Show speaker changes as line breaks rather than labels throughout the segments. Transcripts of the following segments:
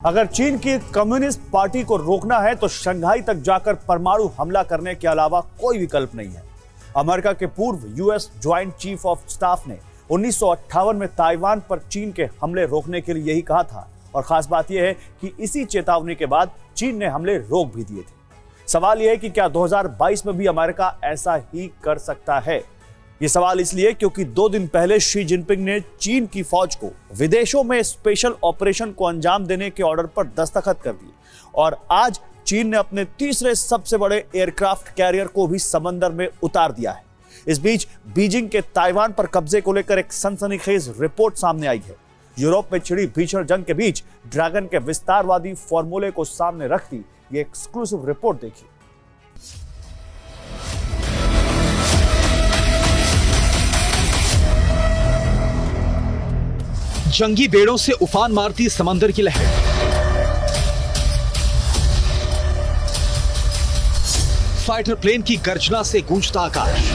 अगर चीन की कम्युनिस्ट पार्टी को रोकना है तो शंघाई तक जाकर परमाणु हमला करने के अलावा कोई विकल्प नहीं है। अमेरिका के पूर्व US joint chief of staff ने 1958 में ताइवान पर चीन के हमले रोकने के लिए यही कहा था और खास बात यह है कि इसी चेतावनी के बाद चीन ने हमले रोक भी दिए थे। सवाल यह है कि क्या 2022 में भी अमेरिका ऐसा ही कर सकता है? ये सवाल इसलिए क्योंकि 2 दिन पहले शी जिनपिंग ने चीन की फौज को विदेशों में स्पेशल ऑपरेशन को अंजाम देने के ऑर्डर पर दस्तखत कर दिए और आज चीन ने अपने तीसरे सबसे बड़े एयरक्राफ्ट कैरियर को भी समंदर में उतार दिया है। इस बीच बीजिंग के ताइवान पर कब्जे को लेकर एक सनसनीखेज रिपोर्ट सामने आई है। यूरोप में छिड़ी भीषण जंग के बीच ड्रैगन के विस्तारवादी फॉर्मूले को सामने रखती ये एक्सक्लूसिव रिपोर्ट देखिए।
जंगी बेड़ों से उफान मारती समंदर की लहर, फाइटर प्लेन की गर्जना से गूंजता आकाश,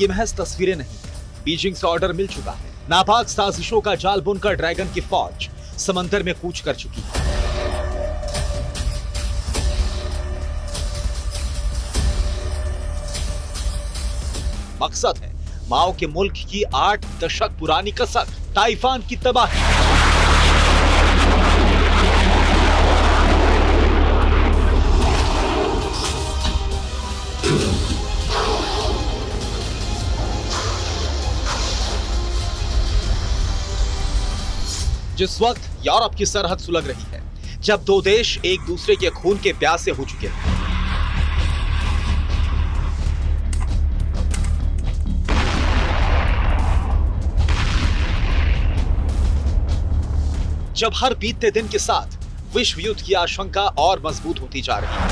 ये महज तस्वीरें नहीं, बीजिंग से ऑर्डर मिल चुका है। नापाक साजिशों का जाल बुनकर ड्रैगन की फौज समंदर में कूच कर चुकी है। मकसद है माओ के मुल्क की 8 दशक पुरानी कसक ताइवान की तबाही। जिस वक्त यूरोप की सरहद सुलग रही है, जब 2 देश एक दूसरे के खून के प्यासे हो चुके हैं, जब हर बीतते दिन के साथ विश्व युद्ध की आशंका और मजबूत होती जा रही है,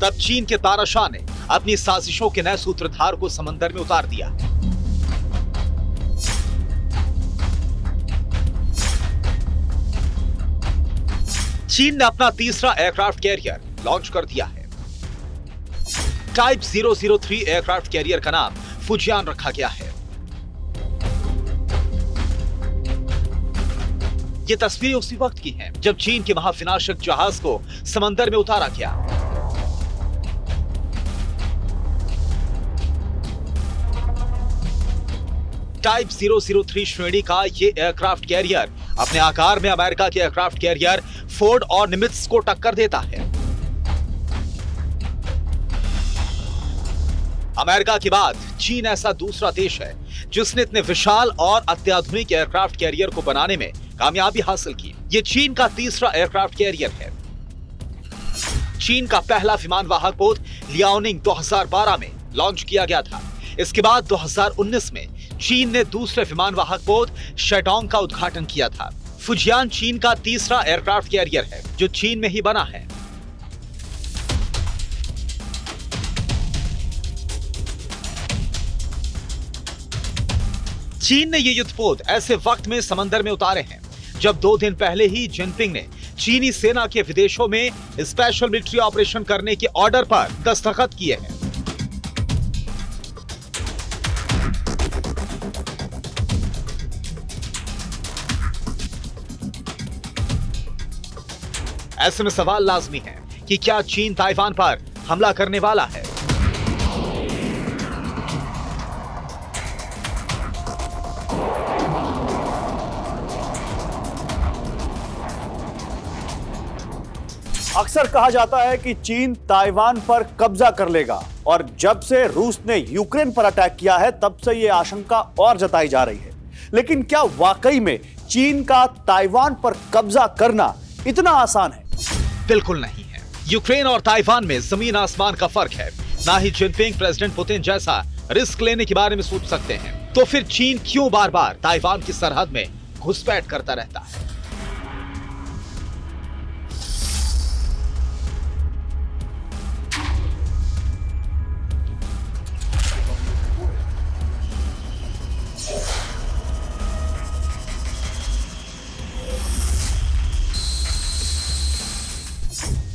तब चीन के तानाशाह ने अपनी साजिशों के नए सूत्रधार को समंदर में उतार दिया। चीन ने अपना तीसरा एयरक्राफ्ट कैरियर लॉन्च कर दिया है। टाइप 003 एयरक्राफ्ट कैरियर का नाम फुजियान रखा गया है। ये तस्वीरें उसी वक्त की हैं जब चीन के महाविनाशक जहाज को समंदर में उतारा गया। टाइप 003 श्रेणी का ये एयरक्राफ्ट कैरियर अपने आकार में अमेरिका के एयरक्राफ्ट कैरियर फोर्ड और निमित्ज को टक्कर देता है। अमेरिका के बाद चीन ऐसा दूसरा देश है जिसने इतने विशाल और अत्याधुनिक एयरक्राफ्ट कैरियर को बनाने में कामयाबी हासिल की। यह चीन का तीसरा एयरक्राफ्ट कैरियर है। चीन का पहला विमान वाहक पोत लियाओनिंग 2012 में लॉन्च किया गया था। इसके बाद 2019 में चीन ने दूसरे विमान वाहक पोत शेडोंग का उद्घाटन किया था। फुजियान चीन का तीसरा एयरक्राफ्ट कैरियर है जो चीन में ही बना है। चीन ने ये युद्धपोत ऐसे वक्त में समंदर में उतारे हैं जब 2 दिन पहले ही जिनपिंग ने चीनी सेना के विदेशों में स्पेशल मिलिट्री ऑपरेशन करने के ऑर्डर पर दस्तखत किए हैं। ऐसे में सवाल लाजमी है कि क्या चीन ताइवान पर हमला करने वाला है?
अक्सर कहा जाता है कि चीन ताइवान पर कब्जा कर लेगा और जब से रूस ने यूक्रेन पर अटैक किया है तब से यह आशंका और जताई जा रही है। लेकिन क्या वाकई में चीन का ताइवान पर कब्जा करना इतना आसान है?
बिल्कुल नहीं है। यूक्रेन और ताइवान में जमीन आसमान का फर्क है। ना ही जिनपिंग प्रेसिडेंट पुतिन जैसा रिस्क लेने के बारे में सोच सकते हैं। तो फिर चीन क्यों बार बार ताइवान की सरहद में घुसपैठ करता रहता है?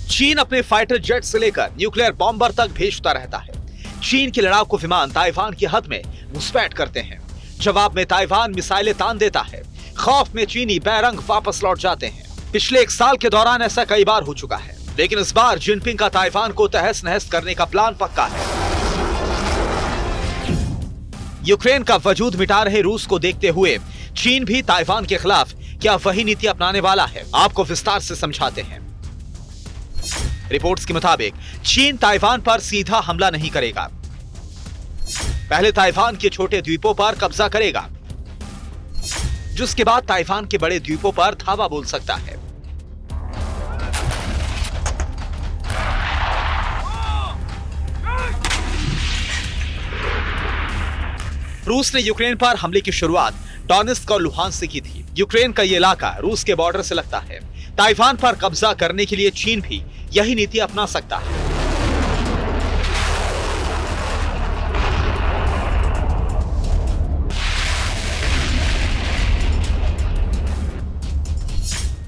चीन अपने फाइटर जेट से लेकर न्यूक्लियर बॉम्बर तक भेजता रहता है। चीन के लड़ाकू विमान ताइवान की हद में घुसपैठ करते हैं। जवाब में ताइवान मिसाइलें तान देता है। खौफ में चीनी बैरंग वापस लौट जाते हैं। पिछले 1 साल के दौरान ऐसा कई बार हो चुका है, लेकिन इस बार जिनपिंग का ताइवान को तहस नहस करने का प्लान पक्का है। यूक्रेन का वजूद मिटा रहे रूस को देखते हुए चीन भी ताइवान के खिलाफ क्या वही नीति अपनाने वाला है, आपको विस्तार से समझाते हैं। रिपोर्ट्स के मुताबिक चीन ताइवान पर सीधा हमला नहीं करेगा। पहले ताइवान के छोटे द्वीपों पर कब्जा करेगा, जिसके बाद ताइवान के बड़े द्वीपों पर धावा बोल सकता है। रूस ने यूक्रेन पर हमले की शुरुआत डोनेत्स्क और लुहांस्क से की थी। यूक्रेन का यह इलाका रूस के बॉर्डर से लगता है। ताइवान पर कब्जा करने के लिए चीन भी यही नीति अपना सकता है।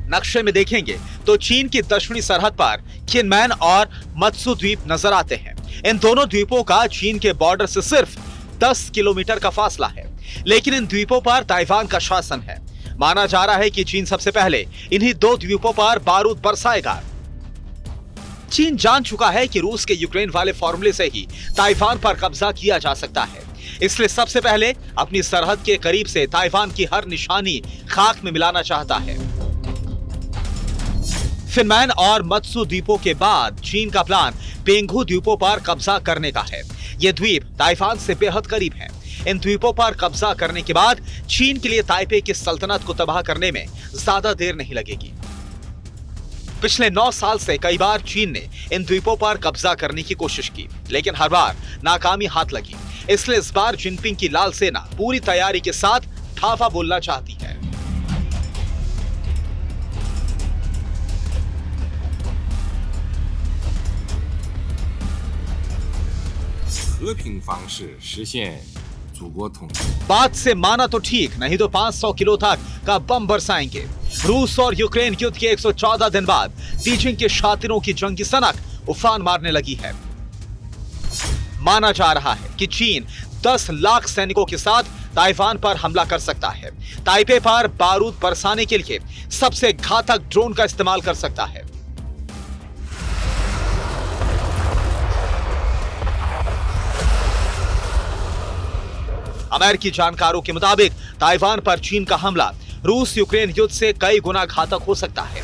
नक्शे में देखेंगे तो चीन की दक्षिणी सरहद पर किनमैन और मत्सु द्वीप नजर आते हैं। इन दोनों द्वीपों का चीन के बॉर्डर से सिर्फ 10 किलोमीटर का फासला है, लेकिन इन द्वीपों पर ताइवान का शासन है। माना जा रहा है कि चीन सबसे पहले इन्हीं 2 द्वीपों पर बारूद बरसाएगा। चीन जान चुका है कि रूस के यूक्रेन वाले फॉर्मूले से ही ताइवान पर कब्जा किया जा सकता है, इसलिए सबसे पहले अपनी सरहद के करीब से ताइवान की हर निशानी खाक में मिलाना चाहता है। फिनमैन और मत्सु द्वीपों के बाद चीन का प्लान पेंगू द्वीपों पर कब्जा करने का है। ये द्वीप ताइवान से बेहद करीब हैं। इन द्वीपों पर कब्जा करने के बाद चीन के लिए ताइपे की सल्तनत को तबाह करने में ज्यादा देर नहीं लगेगी। पिछले 9 साल से कई बार चीन ने इन द्वीपों पर कब्जा करने की कोशिश की, लेकिन हर बार नाकामी हाथ लगी। इसलिए इस बार जिनपिंग की लाल सेना पूरी तैयारी के साथ धावा बोलना चाहती है।
和平方式实现祖国统一。
बात से माना तो ठीक, नहीं तो 500 किलो तक का बम बरसाएंगे। रूस और यूक्रेन युद्ध के 114 दिन बाद बीजिंग के शातिरों की जंग की सनक उफान मारने लगी है। माना जा रहा है कि चीन 10 लाख सैनिकों के साथ ताइवान पर हमला कर सकता है। ताइपे पर बारूद बरसाने के लिए सबसे घातक ड्रोन का इस्तेमाल कर सकता है। अमेरिकी जानकारों के मुताबिक ताइवान पर चीन का हमला रूस यूक्रेन युद्ध से कई गुना घातक हो सकता है।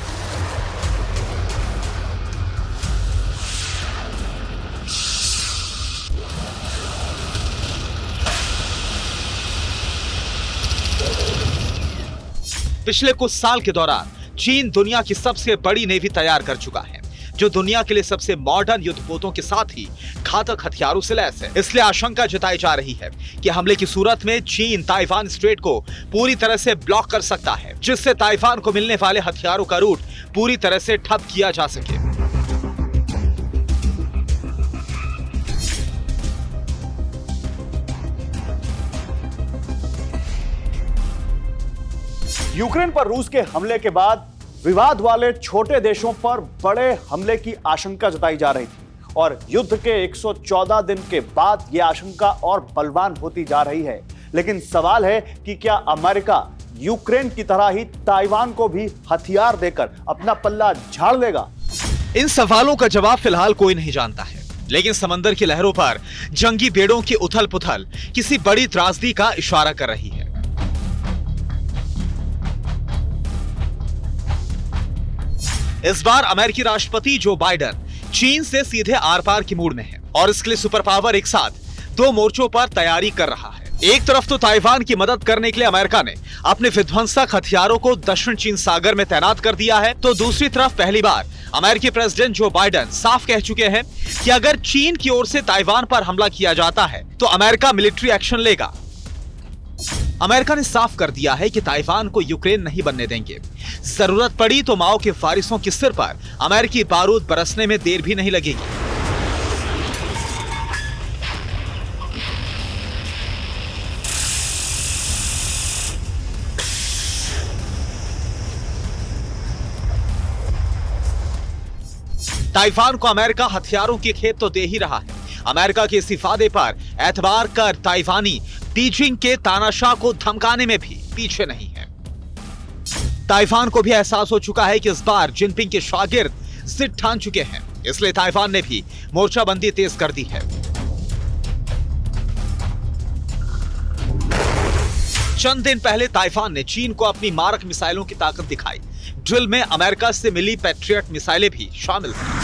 पिछले कुछ साल के दौरान चीन दुनिया की सबसे बड़ी नेवी तैयार कर चुका है, जो दुनिया के लिए सबसे मॉडर्न युद्धपोतों के साथ ही घातक हथियारों से लैस है। इसलिए आशंका जताई जा रही है कि हमले की सूरत में चीन ताइवान स्ट्रेट को पूरी तरह से ब्लॉक कर सकता है, जिससे ताइवान को मिलने वाले हथियारों का रूट पूरी तरह से ठप किया जा सके।
यूक्रेन पर रूस के हमले के बाद विवाद वाले छोटे देशों पर बड़े हमले की आशंका जताई जा रही थी और युद्ध के 114 दिन के बाद यह आशंका और बलवान होती जा रही है। लेकिन सवाल है कि क्या अमेरिका यूक्रेन की तरह ही ताइवान को भी हथियार देकर अपना पल्ला झाड़ लेगा?
इन सवालों का जवाब फिलहाल कोई नहीं जानता है, लेकिन समंदर की लहरों पर जंगी बेड़ों की उथल पुथल किसी बड़ी त्रासदी का इशारा कर रही है। इस बार अमेरिकी राष्ट्रपति जो बाइडेन चीन से सीधे आर पार की मूड में है और इसके लिए सुपर पावर एक साथ 2 मोर्चों पर तैयारी कर रहा है। एक तरफ तो ताइवान की मदद करने के लिए अमेरिका ने अपने विध्वंसक हथियारों को दक्षिण चीन सागर में तैनात कर दिया है, तो दूसरी तरफ पहली बार अमेरिकी प्रेसिडेंट जो बाइडेन साफ कह चुके हैं कि अगर चीन की ओर से ताइवान पर हमला किया जाता है तो अमेरिका मिलिट्री एक्शन लेगा। अमेरिका ने साफ कर दिया है कि ताइवान को यूक्रेन नहीं बनने देंगे। जरूरत पड़ी तो माओ के वारिसों के सिर पर अमेरिकी बारूद बरसने में देर भी नहीं लगेगी। ताइवान को अमेरिका हथियारों की खेप तो दे ही रहा है। अमेरिका के इस इफादे पर एतबार कर ताइवानी बीजिंग के तानाशाह को धमकाने में भी पीछे नहीं है। ताइवान को भी एहसास हो चुका है कि इस बार जिनपिंग के शागिर्द जिद ठान चुके हैं, इसलिए ताइवान ने भी मोर्चाबंदी तेज कर दी है। चंद दिन पहले ताइवान ने चीन को अपनी मारक मिसाइलों की ताकत दिखाई। ड्रिल में अमेरिका से मिली पैट्रियट मिसाइलें भी शामिल थीं।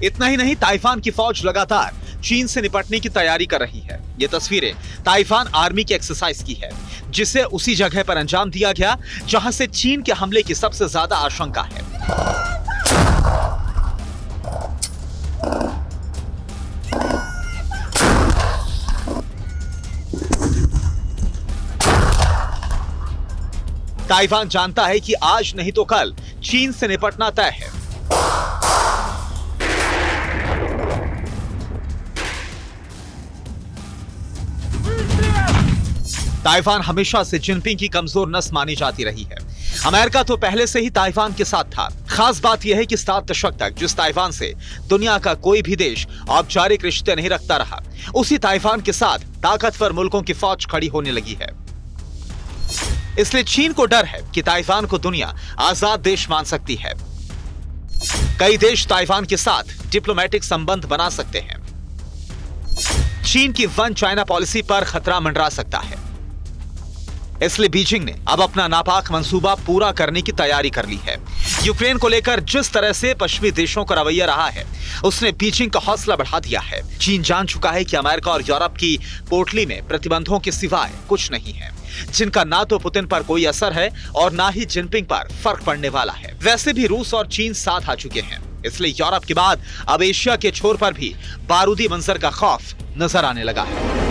इतना ही नहीं, ताइवान की फौज लगातार चीन से निपटने की तैयारी कर रही है। ये तस्वीरें ताइवान आर्मी की एक्सरसाइज की है, जिसे उसी जगह पर अंजाम दिया गया जहां से चीन के हमले की सबसे ज्यादा आशंका है। ताइवान जानता है कि आज नहीं तो कल चीन से निपटना तय है। ताइवान हमेशा से जिनपिंग की कमजोर नस मानी जाती रही है। अमेरिका तो पहले से ही ताइवान के साथ था। खास बात यह है कि 7 दशक तक जिस ताइवान से दुनिया का कोई भी देश औपचारिक रिश्ते नहीं रखता रहा, उसी ताइवान के साथ ताकतवर मुल्कों की फौज खड़ी होने लगी है। इसलिए चीन को डर है कि ताइवान को दुनिया आजाद देश मान सकती है। कई देश ताइवान के साथ डिप्लोमेटिक संबंध बना सकते हैं। चीन की वन चाइना पॉलिसी पर खतरा मंडरा सकता है। इसलिए बीजिंग ने अब अपना नापाक मंसूबा पूरा करने की तैयारी कर ली है। यूक्रेन को लेकर जिस तरह से पश्चिमी देशों का रवैया रहा है, उसने बीजिंग का हौसला बढ़ा दिया है। चीन जान चुका है कि अमेरिका और यूरोप की पोटली में प्रतिबंधों के सिवाय कुछ नहीं है, जिनका ना तो पुतिन पर कोई असर है और ना ही जिनपिंग पर फर्क पड़ने वाला है। वैसे भी रूस और चीन साथ आ चुके हैं, इसलिए यूरोप के बाद अब एशिया के छोर पर भी बारूदी मंजर का खौफ नजर आने लगा है।